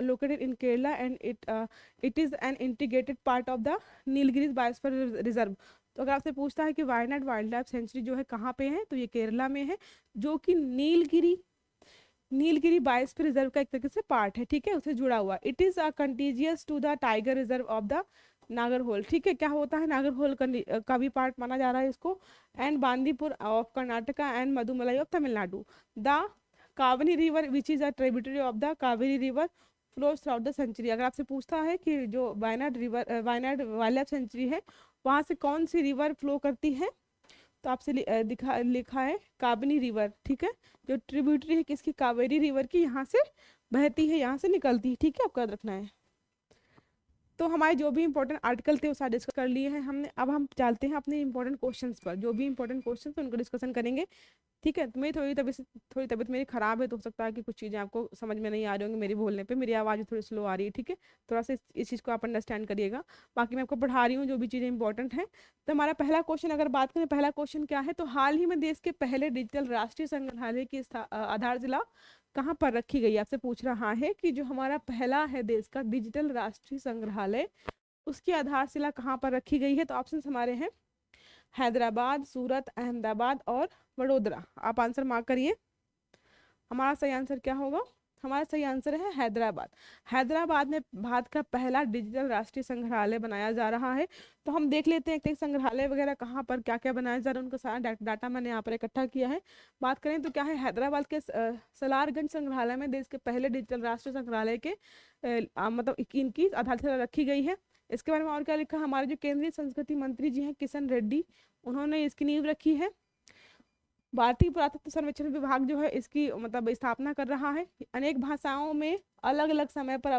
located in Kerala and it is an integrated part of the Nilgiris biosphere reserve. तो अगर आपसे पूछता है कि वायनाड वाइल्ड लाइफ सेंचुरी जो है कहाँ पे है, तो ये केरला में है, जो कि नीलगिरी बायोस्फीयर रिजर्व का एक तरीके से पार्ट है। ठीक है, उससे जुड़ा हुआ। It is contiguous to the tiger reserve of the Nagarhole. ठीक है, क्या होता है, नागरहोल का भी पार्ट माना जा रहा है इसको, and Bandipur of Karnataka and Mudumalai of Tamil Nadu. The Kaveri river which is a tributary of the Kaveri river flows throughout the sanctuary. अगर आपसे पूछता है कि जो वायनाड वाइल्ड लाइफ सेंचुरी है वहाँ से कौन सी रिवर फ्लो करती है, तो आपसे लिखा है कावेरी रिवर। ठीक है, जो ट्रिब्यूटरी है किसकी, कावेरी रिवर की, यहाँ से बहती है, यहाँ से निकलती है। ठीक है, आपको याद रखना है। तो हमारे जो भी इंपॉर्टेंट आर्टिकल थे वो सारे डिस्कस कर लिए हैं हमने। अब हम चलते हैं अपने इंपॉर्टेंट क्वेश्चंस पर, जो भी इंपॉर्टेंट क्वेश्चंस हैं उनको डिस्कशन करेंगे। ठीक है, तो मेरी थोड़ी तबीयत मेरी ख़राब है, तो हो सकता है कि कुछ चीज़ें आपको समझ में नहीं आ रही होंगी मेरी बोलने पे, मेरी आवाज़ थोड़ी स्लो आ रही है। ठीक है, थोड़ा सा इस चीज़ को आप अंडरस्टैंड करिएगा। बाकी मैं आपको पढ़ा रही हूँ जो भी चीज़ें इंपॉर्टेंट हैं। तो हमारा पहला क्वेश्चन अगर बात करें, पहला क्वेश्चन क्या है, तो हाल ही में देश के पहले डिजिटल राष्ट्रीय संग्रहालय की आधारशिला कहाँ पर रखी गई, आपसे पूछ रहा है कि जो हमारा पहला है देश का डिजिटल राष्ट्रीय संग्रहालय, उसकी आधारशिला कहाँ पर रखी गई है? तो ऑप्शन हमारे हैं हैदराबाद, सूरत, अहमदाबाद और वडोदरा। आप आंसर मार्क करिए। हमारा सही आंसर क्या होगा? हमारा सही आंसर है हैदराबाद। हैदराबाद में भारत का पहला डिजिटल राष्ट्रीय संग्रहालय बनाया जा रहा है। तो हम देख लेते हैं कि संग्रहालय वगैरह कहाँ पर क्या क्या बनाया जा रहा है, उनका सारा डाटा मैंने यहाँ पर इकट्ठा किया है। बात करें तो क्या है, हैदराबाद के सलारगंज संग्रहालय में देश के पहले डिजिटल राष्ट्रीय संग्रहालय के मतलब इनकी आधारशिला रखी गई है। इसके बारे में और क्या लिखा? हमारे जो केंद्रीय संस्कृति मंत्री जी हैं किशन रेड्डी, उन्होंने इसकी नींव रखी है। भारतीय पुरातत्व सर्वेक्षण विभाग जो है इसकी मतलब स्थापना कर रहा है। अनेक भाषाओं में अलग अलग समय पर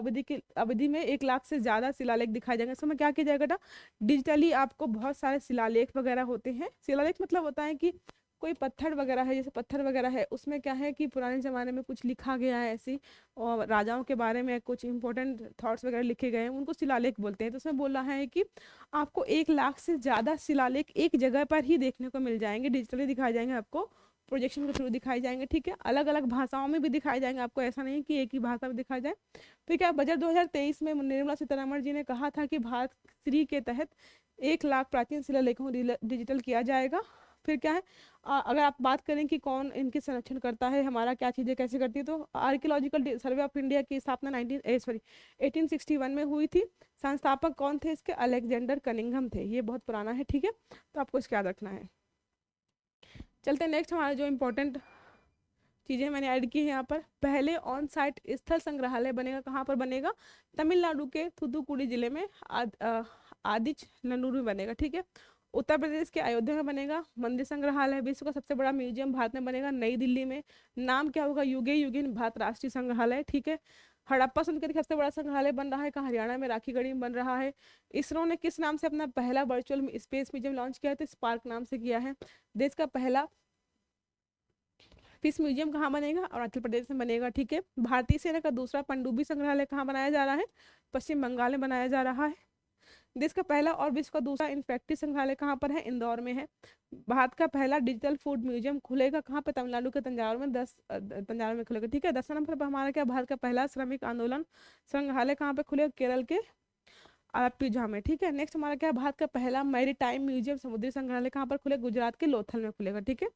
अवधि में 1 लाख से ज्यादा शिलालेख दिखाए जाएंगे। इसमें क्या किया जाएगा? डिजिटली आपको बहुत सारे शिलालेख वगैरह होते हैं। शिलालेख मतलब होता है कि कोई पत्थर वगैरह है, जैसे पत्थर वगैरह है, उसमें क्या है कि पुराने जमाने में कुछ लिखा गया है ऐसी, और राजाओं के बारे में कुछ इंपॉर्टेंट थॉट्स वगैरह लिखे गए हैं, उनको शिलालेख बोलते हैं। तो उसमें बोल रहा है कि आपको 1 लाख से ज्यादा शिलालेख एक जगह पर ही देखने को मिल जाएंगे, डिजिटली दिखाए जाएंगे, आपको प्रोजेक्शन के थ्रू दिखाई जाएंगे। ठीक है, अलग अलग भाषाओं में भी दिखाए जाएंगे आपको, ऐसा नहीं कि एक ही भाषा में दिखाया जाए। फिर क्या, बजट 2023 में निर्मला सीतारमण जी ने कहा था कि भारत श्री के तहत 1 लाख प्राचीन शिलालेखों को डिजिटल किया जाएगा। फिर क्या है, अगर आप बात करें कि कौन इनके संरक्षण करता है, हमारा क्या चीज़ें कैसे करती है, तो आर्कियोलॉजिकल सर्वे ऑफ इंडिया की स्थापना 1861 में हुई थी। संस्थापक कौन थे इसके? अलेक्जेंडर कनिंघम थे। ये बहुत पुराना है। ठीक है, तो आपको इसका याद रखना है। चलते हैं नेक्स्ट, हमारा जो इम्पोर्टेंट चीज़ें मैंने ऐड की है यहाँ पर। पहले ऑन साइट स्थल संग्रहालय बनेगा, कहाँ पर बनेगा? तमिलनाडु के थूथुकुडी जिले में आदिच नन्नूर में बनेगा। ठीक है, उत्तर प्रदेश के अयोध्या में बनेगा मंदिर संग्रहालय। विश्व का सबसे बड़ा म्यूजियम भारत में बनेगा नई दिल्ली में। नाम क्या होगा? युगे युगीन भारत राष्ट्रीय संग्रहालय। ठीक है, हड़प्पा संस्कृति का सबसे बड़ा संग्रहालय बन रहा है कहाँ? हरियाणा में राखीगढ़ी में बन रहा है। इसरो ने किस नाम से अपना पहला वर्चुअल स्पेस म्यूजियम लॉन्च किया है? तो स्पार्क नाम से किया है। देश का पहला फिश म्यूजियम कहाँ बनेगा? अरुणाचल प्रदेश में बनेगा। ठीक है, भारतीय सेना का दूसरा पनडुब्बी संग्रहालय कहाँ बनाया जा रहा है? पश्चिम बंगाल में बनाया जा रहा है। देश का पहला और विश्व का दूसरा इन्फेक्टिव संग्रहालय कहाँ पर है? इंदौर में है। भारत का पहला डिजिटल फूड म्यूजियम खुलेगा कहाँ पे? तमिलनाडु के तंजावुर में, तंजावुर में खुलेगा। ठीक है, 10वें नंबर पर हमारा क्या, भारत का पहला श्रमिक आंदोलन संग्रहालय कहाँ पे खुलेगा? केरल के आलप्पुझा में। ठीक है, नेक्स्ट हमारा क्या, भारत का पहला मैरीटाइम म्यूजियम समुद्री संग्रहालय कहाँ पर खुलेगा? गुजरात के लोथल में खुलेगा। ठीक है,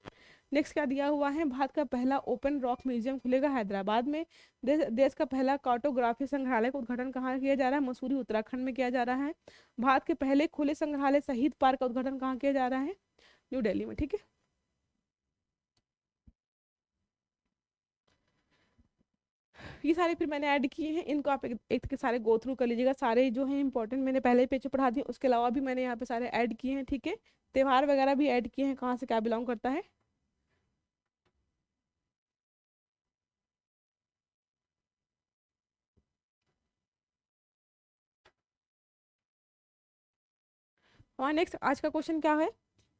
नेक्स्ट क्या दिया हुआ है, भारत का पहला ओपन रॉक म्यूजियम खुलेगा हैदराबाद में। देश का पहला कार्टोग्राफी संग्रहालय का उद्घाटन कहाँ किया जा रहा है? मसूरी उत्तराखंड में किया जा रहा है। भारत के पहले खुले संग्रहालय शहीद पार्क का उद्घाटन कहाँ किया जा रहा है? न्यू दिल्ली में। ठीक है, ये सारे फिर मैंने ऐड किए हैं, इनको आप एक के सारे गो थ्रू कर लीजिएगा। सारे जो हैं इंपॉर्टेंट मैंने पहले पेज पे पढ़ा दिए, उसके अलावा भी मैंने यहाँ पे सारे ऐड किए हैं। ठीक है, त्योहार वगैरह भी ऐड किए हैं, कहाँ से क्या बिलोंग करता है। हमारा नेक्स्ट आज का क्वेश्चन क्या है?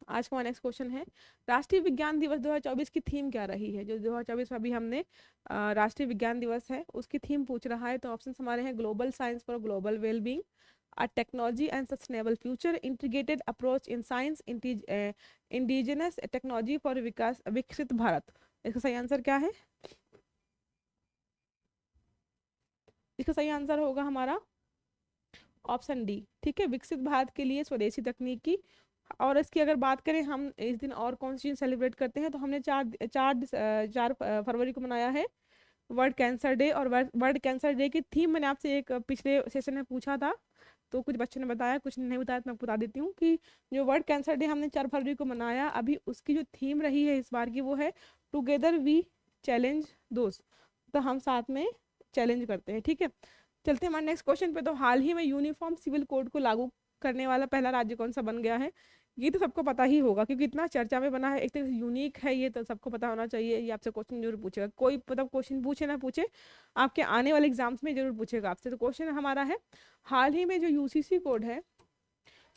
आज का नेक्स्ट क्वेश्चन है, राष्ट्रीय विज्ञान दिवस 2024 की थीम क्या रही है? जो 2024 में अभी हमने राष्ट्रीय विज्ञान दिवस है उसकी थीम पूछ रहा है। तो ऑप्शन हमारे हैं global science for global wellbeing, a technology and sustainable future, integrated approach in science, indigenous technology for विकास विकसित भारत। इसका सही आंसर क्या है? इसका सही आंसर होगा हमारा ऑप्शन डी। ठीक है, विकसित भारत के लिए स्वदेशी तकनीकी। और इसकी अगर बात करें, हम इस दिन और कौन सी चीज सेलिब्रेट करते हैं, तो हमने 4 फरवरी को मनाया है वर्ल्ड कैंसर डे। और वर्ल्ड कैंसर डे की थीम मैंने आपसे एक पिछले सेशन में पूछा था, तो कुछ बच्चों ने बताया, कुछ ने नहीं बताया, तो मैं आपको बता देती हूँ कि जो वर्ल्ड कैंसर डे हमने 4 फरवरी को मनाया, अभी उसकी जो थीम रही है इस बार की वो है टुगेदर वी चैलेंज दोस्त। तो हम साथ में चैलेंज करते हैं। ठीक है, चलते हैं हमारे नेक्स्ट क्वेश्चन पे। तो हाल ही में यूनिफॉर्म सिविल कोड को लागू करने वाला पहला राज्य कौन सा बन गया है? ये तो सबको पता ही होगा क्योंकि इतना चर्चा में बना है, एक तरह से यूनिक है, ये तो सबको पता होना चाहिए। ये आपसे क्वेश्चन जरूर पूछेगा, कोई मतलब क्वेश्चन पूछे ना पूछे, आपके आने वाले एग्जाम्स में जरूर पूछेगा आपसे। तो क्वेश्चन हमारा है, हाल ही में जो यूसीसी कोड है,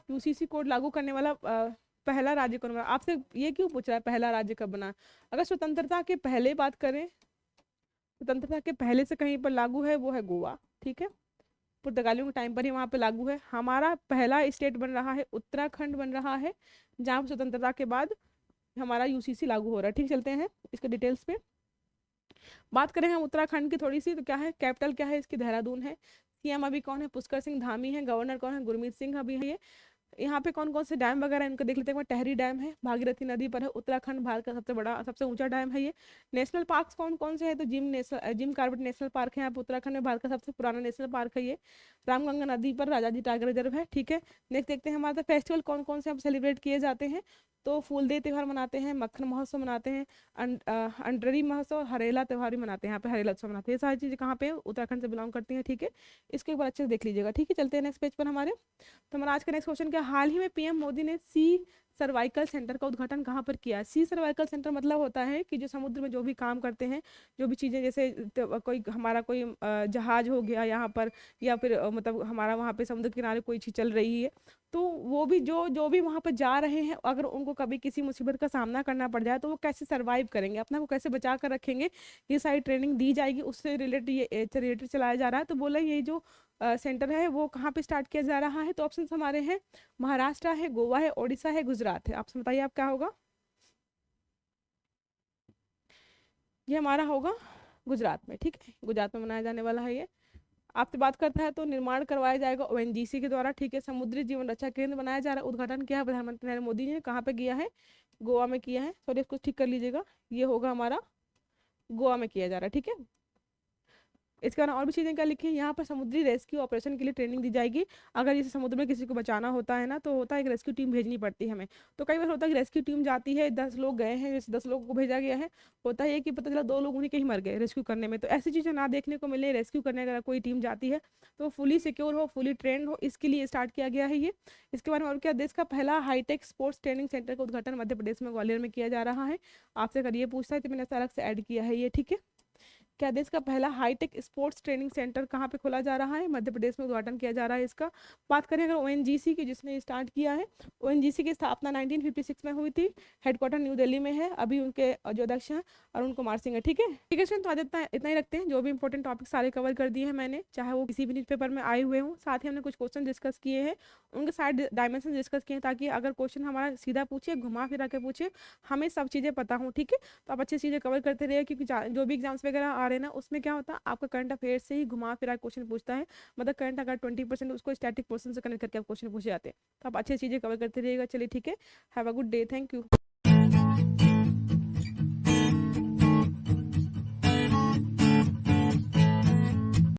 यूसीसी कोड लागू करने वाला पहला राज्य कौन बना? आपसे ये क्यों पूछ रहा है पहला राज्य कब बना? अगर स्वतंत्रता के पहले बात करें, स्वतंत्रता के पहले से कहीं पर लागू है वो है गोवा। ठीक है, पुर्तगालियों के टाइम पर ही वहाँ पे लागू है। हमारा पहला स्टेट बन रहा है उत्तराखंड बन रहा है, जहाँ पर स्वतंत्रता के बाद हमारा यूसीसी लागू हो रहा है। ठीक, चलते हैं इसके डिटेल्स पे। बात करें हम उत्तराखंड की थोड़ी सी, तो क्या है, कैपिटल क्या है इसकी? देहरादून है। सीएम अभी कौन है? पुष्कर सिंह धामी है। गवर्नर कौन है? गुरमीत सिंह अभी है ये। यहाँ पे कौन कौन से डैम वगैरह है इनको देख लेते हैं। टहरी डैम है, भागीरथी नदी पर है, उत्तराखंड भारत का सबसे बड़ा सबसे ऊंचा डैम है ये। नेशनल पार्क्स कौन कौन से है? तो जिम कॉर्बेट नेशनल पार्क है यहाँ पे उत्तराखंड में, भारत का सबसे पुराना नेशनल पार्क है ये। रामगंगा नदी पर राजाजी टाइगर रिजर्व है, ठीक है। नेक्स्ट देखते हैं हमारे फेस्टिवल कौन कौन से सेलिब्रेट किए जाते हैं। तो फूलदेई त्योहार मनाते हैं, मक्खन महोत्सव मनाते हैं, अंडरी महोत्सव, हरेला त्योहार भी मनाते हैं यहाँ पे, हरेला उत्सव मनाते हैं। ये सारी चीजें कहाँ पे उत्तराखंड से बिलोंग करती हैं, ठीक है। इसको एक बार अच्छे से देख लीजिएगा, ठीक है। चलते हैं नेक्स्ट पेज पर हमारे। तो हमारा आज का नेक्स्ट क्वेश्चन क्या, हाल ही में पीएम मोदी ने सी सर्वाइकल सेंटर का उद्घाटन कहाँ पर किया? सी सर्वाइकल सेंटर मतलब होता है कि जो समुद्र में जो भी काम करते हैं, जो भी चीज़ें, जैसे कोई हमारा कोई जहाज हो गया यहाँ पर, या फिर मतलब हमारा वहाँ पे समुद्र किनारे कोई चीज़ चल रही है, तो वो भी जो जो भी वहाँ पर जा रहे हैं, अगर उनको कभी किसी मुसीबत का सामना करना पड़ जाए तो वो कैसे सर्वाइव करेंगे, अपना को कैसे बचा कर रखेंगे, ये सारी ट्रेनिंग दी जाएगी। उससे रिलेटेड ये रिलेटेड चलाया जा रहा है। तो बोला ये जो सेंटर है वो कहाँ पे स्टार्ट किया जा रहा है? तो ऑप्शन हमारे हैं महाराष्ट्र है, गोवा है, ओडिशा है, गुजरात है। ऑप्शन बताइए आप क्या होगा? ये हमारा होगा गुजरात में, ठीक है। गुजरात में मनाया जाने वाला है ये। आपसे बात करता है तो निर्माण करवाया जाएगा ओएनजीसी के द्वारा, ठीक है। समुद्री जीवन रक्षा केंद्र बनाया जा रहा है। उद्घाटन किया है प्रधानमंत्री नरेंद्र मोदी जी ने, कहाँ पे किया है? गोवा में किया है। सॉरी, इसको ठीक कर लीजिएगा, ये होगा हमारा गोवा में किया जा रहा है, ठीक है। इसके अलावा और भी चीज़ें क्या लिखी हैं यहाँ पर? समुद्री रेस्क्यू ऑपरेशन के लिए ट्रेनिंग दी जाएगी। अगर जैसे समुद्र में किसी को बचाना होता है ना, तो होता है एक रेस्क्यू टीम भेजनी पड़ती है हमें। तो कई बार होता है कि रेस्क्यू टीम जाती है, 10 लोग गए हैं, जैसे 10 लोगों को भेजा गया है, होता है कि पता चला 2 लोग उन्हीं के ही मर गए रेस्क्यू करने में। तो ऐसी चीज़ें ना देखने को मिले। रेस्क्यू करने अगर कोई टीम जाती है तो फुली सिक्योर हो, फुली ट्रेंड हो, इसके लिए स्टार्ट किया गया है ये। इसके बारे में और क्या, देश का पहला हाईटेक स्पोर्ट्स ट्रेनिंग सेंटर का उद्घाटन मध्य प्रदेश में ग्वालियर में किया जा रहा है। आपसे अगर ये पूछता है तो मैंने अलग से ऐड किया है ये, ठीक है। क्या देश का पहला हाईटेक स्पोर्ट्स ट्रेनिंग सेंटर कहाँ पे खोला जा रहा है? मध्य प्रदेश में उद्घाटन किया जा रहा है इसका। बात करें अगर ओएनजीसी की, जिसने स्टार्ट किया है, ओएनजीसी की स्थापना 1956 में हुई थी। हेडक्वार्टर न्यू दिल्ली में है। अभी उनके जो अध्यक्ष हैं अरुण कुमार सिंह है, ठीक है। ठीक है स्टूडेंट, तो आज इतना ही रखते हैं। जो भी इंपॉर्टेंट टॉपिक सारे कवर कर दिए हैं मैंने, चाहे वो किसी भी न्यूज़पेपर में आए हुए हों। साथ ही हमने कुछ क्वेश्चन डिस्कस किए हैं, उनके सारे डायमेंशन डिस्कस किए हैं, ताकि अगर क्वेश्चन हमारा सीधा पूछे, घुमा फिरा के पूछे, हमें सब चीज़ें पता हों, ठीक है। तो आप अच्छी चीज़ें कवर करते रहिए, क्योंकि जो भी एग्जाम्स वगैरह आ रहे हैं ना, उसमें क्या होता है, आपका करंट अफेयर से ही घुमा फिरा क्वेश्चन पूछता है। मतलब करंट अगर 20% उसको स्टैटिक पोर्शन से कनेक्ट करके आप क्वेश्चन पूछे जाते हैं। तो आप अच्छी चीज़ें कवर करते रहिएगा। चलिए ठीक है, have a good day, thank you.